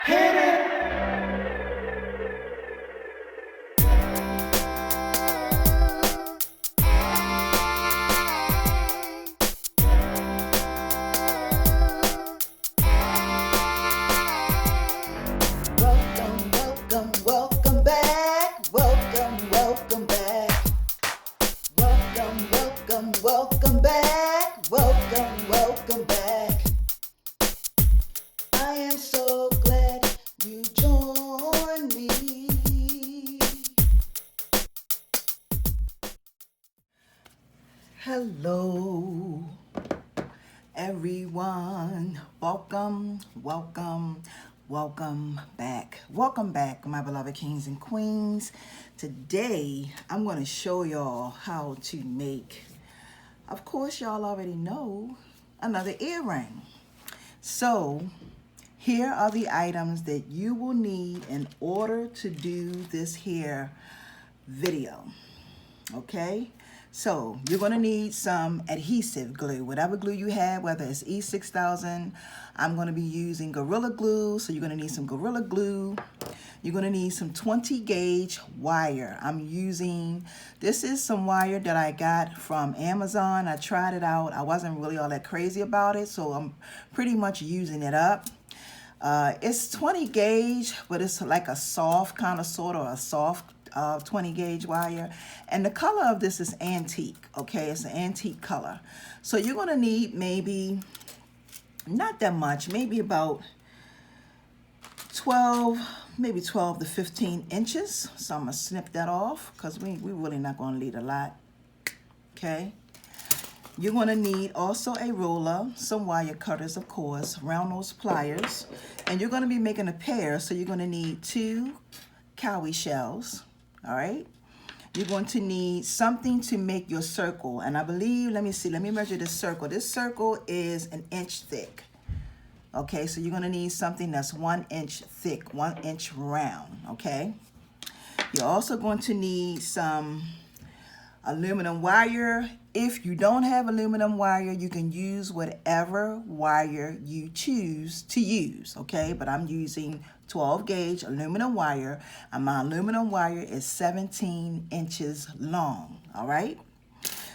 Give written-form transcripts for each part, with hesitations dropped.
Hit it. Welcome, welcome, welcome back. Welcome, welcome back. Welcome, welcome, welcome back. Welcome, welcome back. I am so glad you joined me. Hello, everyone. Welcome, welcome, welcome back. Welcome back, my beloved kings and queens. Today, I'm going to show y'all how to make, of course, y'all already know, another earring. So, here are the items that you will need in order to do this here video. Okay, so you're going to need some adhesive glue, whatever glue you have, whether it's E6000. I'm going to be using Gorilla Glue, so you're going to need some Gorilla Glue. You're going to need some 20 gauge wire. I'm using, this is some wire that I got from Amazon. I tried it out. I wasn't really all that crazy about it, so I'm pretty much using it up. It's 20 gauge, but it's like a soft kind of sort of a soft 20 gauge wire, and the color of this is antique. Okay, it's an antique color, so you're going to need maybe not that much, maybe about 12 to 15 inches. So I'm gonna snip that off because we really not going to need a lot. Okay, you're going to need also a roller, some wire cutters, of course, round nose pliers, and you're going to be making a pair, so you're going to need 2 cowrie shells. All right, you're going to need something to make your circle, and I believe, let me measure this circle. This circle is 1 inch thick. Okay, so you're going to need something that's 1 inch thick, 1 inch round. Okay, you're also going to need some aluminum wire. If you don't have aluminum wire, you can use whatever wire you choose to use, okay? But I'm using 12 gauge aluminum wire, and my aluminum wire is 17 inches long, all right?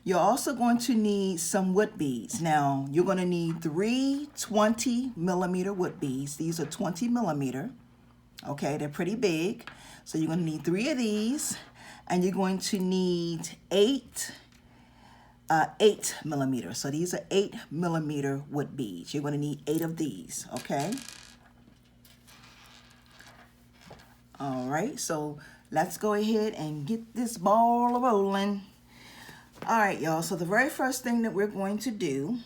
You're also going to need some wood beads. Now, you're going to need 3 20 millimeter wood beads. These are 20 millimeter, okay? They're pretty big. So you're going to need 3 of these, and you're going to need 8 millimeter. So these are 8 millimeter wood beads. You're going to need 8 of these, okay? All right, so let's go ahead and get this ball rolling. All right, y'all, so the very first thing that we're going to do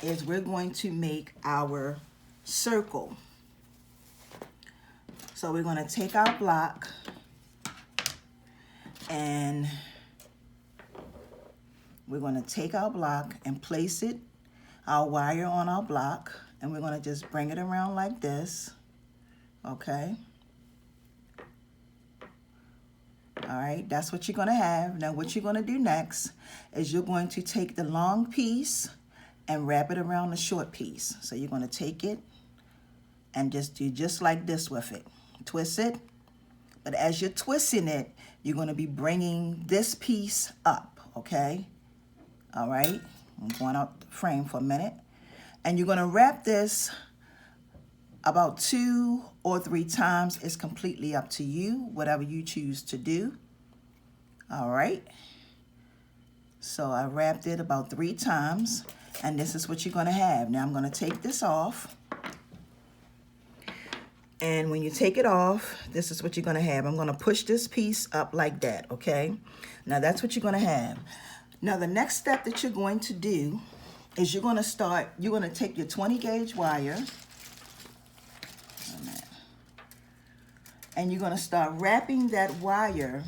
is we're going to make our circle. So we're going to take our block and we're going to take our block and place it, our wire on our block, and we're going to just bring it around like this, okay? All right, that's what you're going to have. Now what you're going to do next is you're going to take the long piece and wrap it around the short piece. So you're going to take it and just do just like this with it. Twist it, but as you're twisting it, you're going to be bringing this piece up, okay? All right, I'm going out the frame for a minute. And you're going to wrap this about 2 or 3 times. It's completely up to you, whatever you choose to do. All right. So I wrapped it about 3 times, and this is what you're going to have. Now I'm going to take this off. And when you take it off, this is what you're going to have. I'm going to push this piece up like that, okay? Now that's what you're going to have. Now the next step that you're going to do is you're going to take your 20 gauge wire, and you're going to start wrapping that wire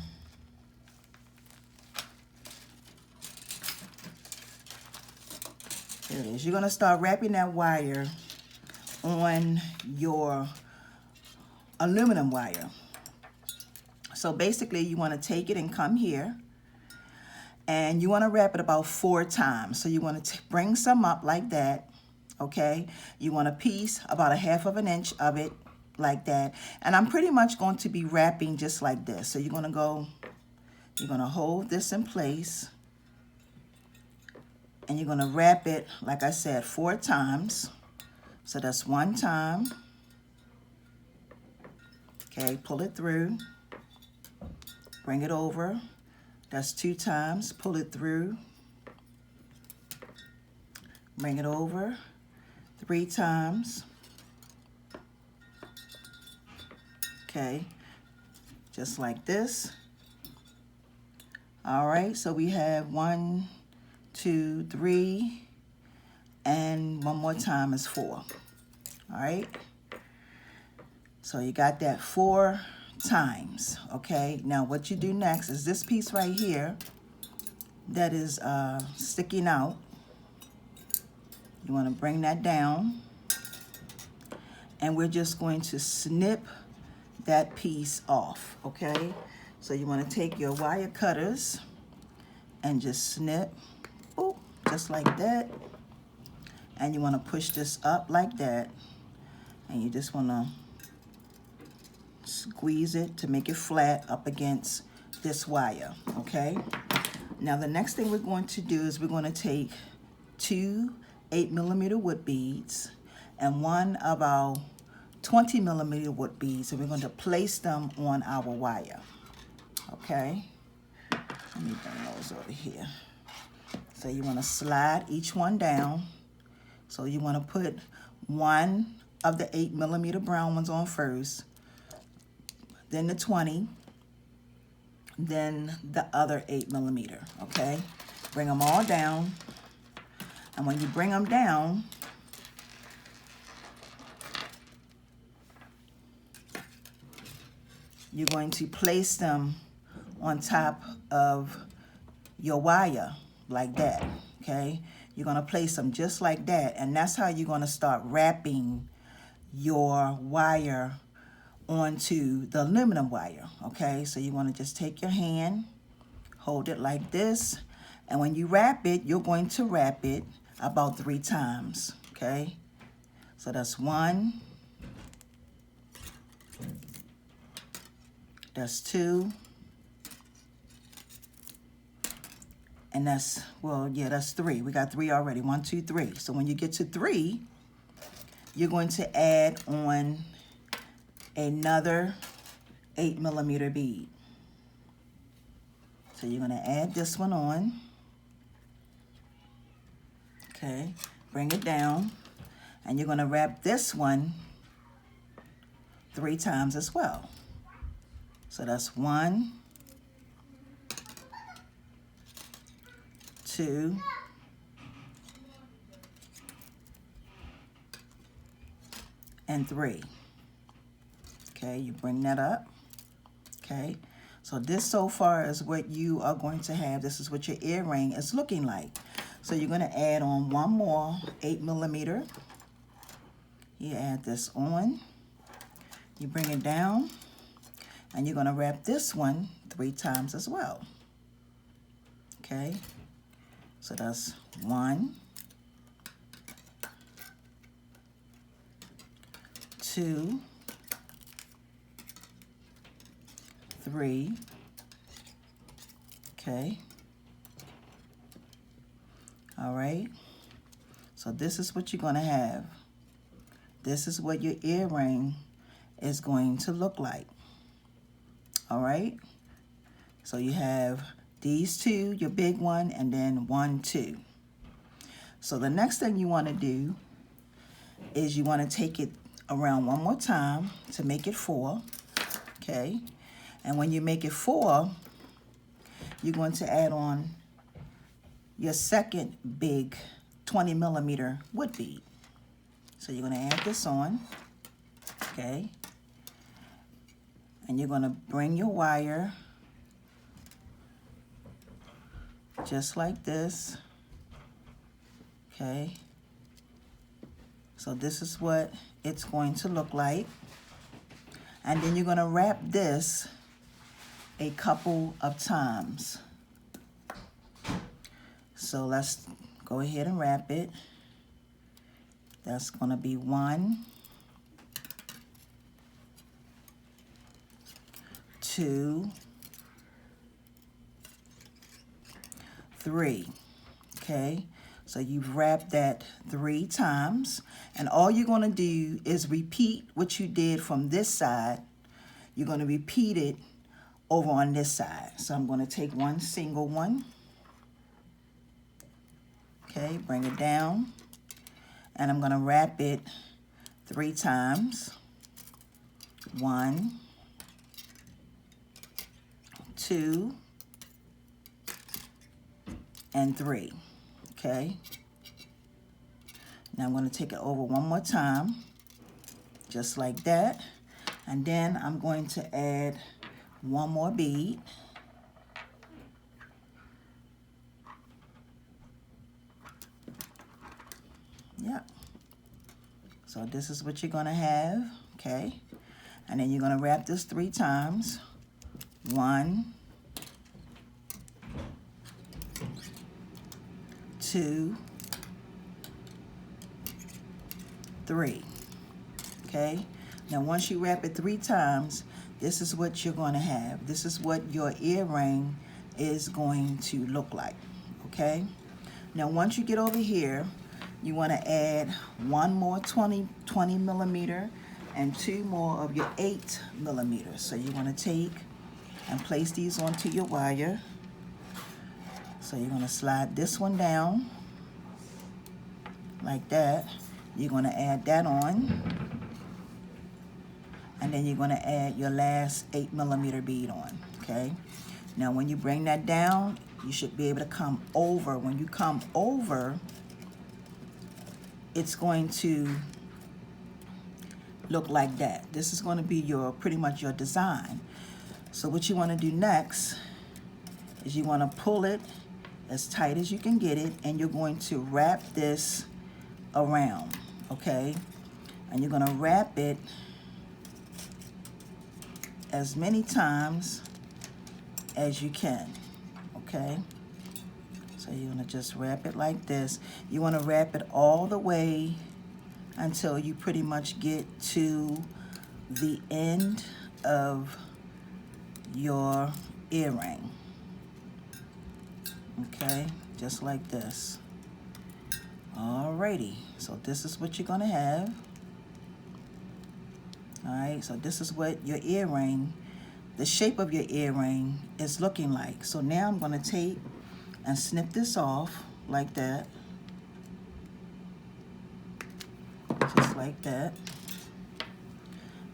there it is. You're going to start wrapping that wire on your aluminum wire. So basically you want to take it and come here, and you want to wrap it about 4 times. So you want to bring some up like that, okay? You want a piece about 1/2 of an inch of it, like that. And I'm pretty much going to be wrapping just like this. So you're going to hold this in place, and you're going to wrap it, like I said, 4 times. So that's 1 time. Okay, pull it through, bring it over. That's 2 times, pull it through, bring it over, 3 times. Okay, just like this. All right, so we have 1, 2, 3, and one more time is 4. All right, so you got that 4 times. Okay, now what you do next is this piece right here that is sticking out. You want to bring that down, and we're just going to snip that piece off. Okay, so you want to take your wire cutters and just snip, ooh, just like that. And you want to push this up like that, and you just want to squeeze it to make it flat up against this wire. Okay, now the next thing we're going to do is we're going to take 2 8mm wood beads and 1 of our 20mm wood beads, and we're going to place them on our wire. Okay, let me bring those over here. So you want to slide each one down. So you want to put 1 of the 8mm brown ones on first, then the 20, then the other 8mm. Okay, bring them all down, and when you bring them down, you're going to place them on top of your wire like that. Okay, you're going to place them just like that, and that's how you're going to start wrapping your wire onto the aluminum wire. Okay, so you want to just take your hand, hold it like this, and when you wrap it, you're going to wrap it about 3 times. Okay, so that's 1, that's 2, and that's, well, yeah, that's 3. We got 3 already. 1, 2, 3. So when you get to 3, you're going to add on another 8mm bead. So you're going to add this one on. Okay, bring it down, and you're going to wrap this one 3 times as well. So that's 1, 2, and 3. Okay, you bring that up. Okay, so this so far is what you are going to have. This is what your earring is looking like. So you're going to add on 1 more 8mm. You add this on. You bring it down, and you're going to wrap this one 3 times as well. Okay, so that's 1, 2, 3. Okay. All right. So this is what you're going to have. This is what your earring is going to look like. All right. So you have these 2, your big one, and then 1, 2. So the next thing you want to do is you want to take it around 1 more time to make it 4. Okay. And when you make it 4, you're going to add on your second big 20mm wood bead. So you're going to add this on. Okay. And you're going to bring your wire just like this. Okay. So this is what it's going to look like. And then you're going to wrap this a couple of times. So let's go ahead and wrap it. That's going to be 1, 2, 3. Okay, so you've wrapped that 3 times, and all you're going to do is repeat what you did from this side. You're going to repeat it over on this side. So I'm going to take one single one. Okay, bring it down, and I'm going to wrap it 3 times. 1, 2, and 3. Okay, now I'm going to take it over one more time, just like that, and then I'm going to add one more bead. Yep. So this is what you're going to have, okay, and then you're going to wrap this 3 times. 1, 2, 3. Okay, now once you wrap it 3 times, this is what you're going to have. This is what your earring is going to look like. Okay, now once you get over here, you want to add one more 20 millimeter and 2 more of your 8 millimeters. So you want to take and place these onto your wire. So you're going to slide this one down like that. You're going to add that on, and then you're going to add your last 8 millimeter bead on. Okay, now when you bring that down, you should be able to come over. When you come over, it's going to look like that. This is going to be your pretty much your design. So what you want to do next is you want to pull it as tight as you can get it, and you're going to wrap this around, okay? And you're going to wrap it as many times as you can, okay? So you're going to just wrap it like this. You want to wrap it all the way until you pretty much get to the end of your earring. Okay, just like this. Alrighty, so this is what you're gonna have. Alright, so this is what your earring, the shape of your earring is looking like. So now I'm gonna take and snip this off like that. Just like that.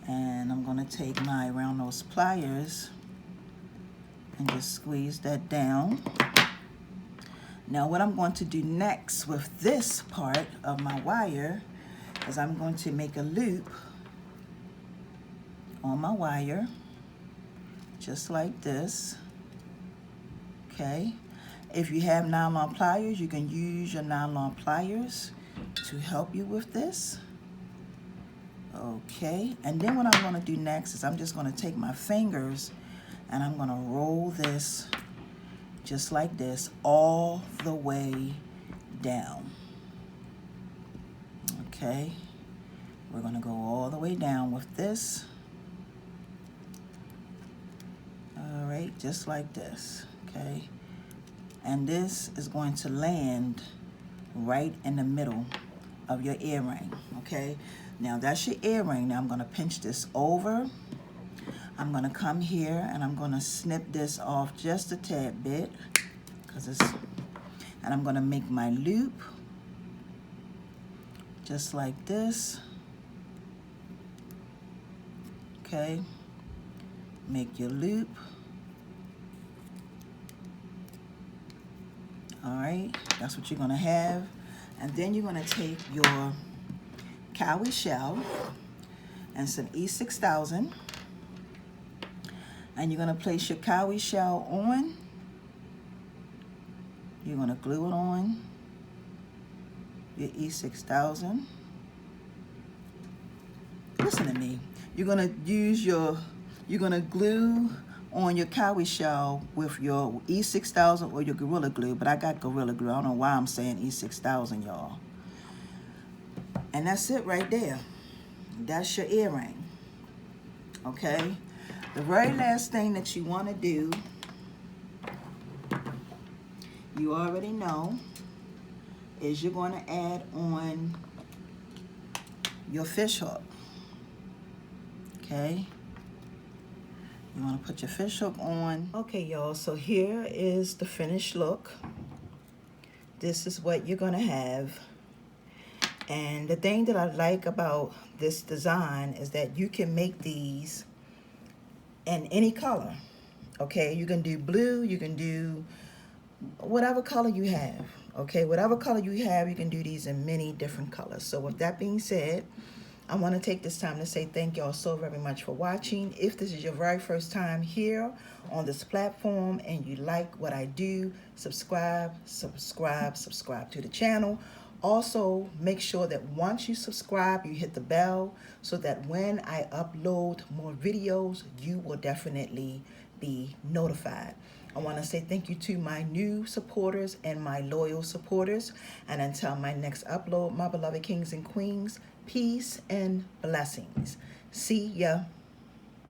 And I'm gonna take my round nose pliers and just squeeze that down. Now what I'm going to do next with this part of my wire is I'm going to make a loop on my wire, just like this, okay? If you have nylon pliers, you can use your nylon pliers to help you with this, okay? And then what I'm gonna do next is I'm just gonna take my fingers and I'm gonna roll this just like this all the way down. Okay, we're gonna go all the way down with this. All right, just like this, okay? And this is going to land right in the middle of your earring, okay? Now that's your earring. Now I'm gonna pinch this over. I'm gonna come here and I'm gonna snip this off just a tad bit, and I'm gonna make my loop just like this. Okay, make your loop. All right, that's what you're gonna have. And then you're gonna take your Cowrie shell and some E6000, and you're gonna place your Cowrie shell on. You're gonna glue it on your E6000. Listen to me. You're gonna glue on your Cowrie shell with your E6000 or your Gorilla Glue, but I got Gorilla Glue. I don't know why I'm saying E6000, y'all. And that's it right there. That's your earring, okay? The very last thing that you want to do, you already know, is you're going to add on your fish hook. Okay, you want to put your fish hook on. Okay, y'all, so here is the finished look. This is what you're going to have. And the thing that I like about this design is that you can make these in any color. Okay, you can do blue, you can do whatever color you have. Okay, whatever color you have, you can do these in many different colors. So with that being said, I want to take this time to say thank y'all so very much for watching. If this is your very first time here on this platform and you like what I do, subscribe to the channel. Also, make sure that once you subscribe, you hit the bell so that when I upload more videos, you will definitely be notified. I want to say thank you to my new supporters and my loyal supporters. And until my next upload, my beloved kings and queens, peace and blessings. See ya.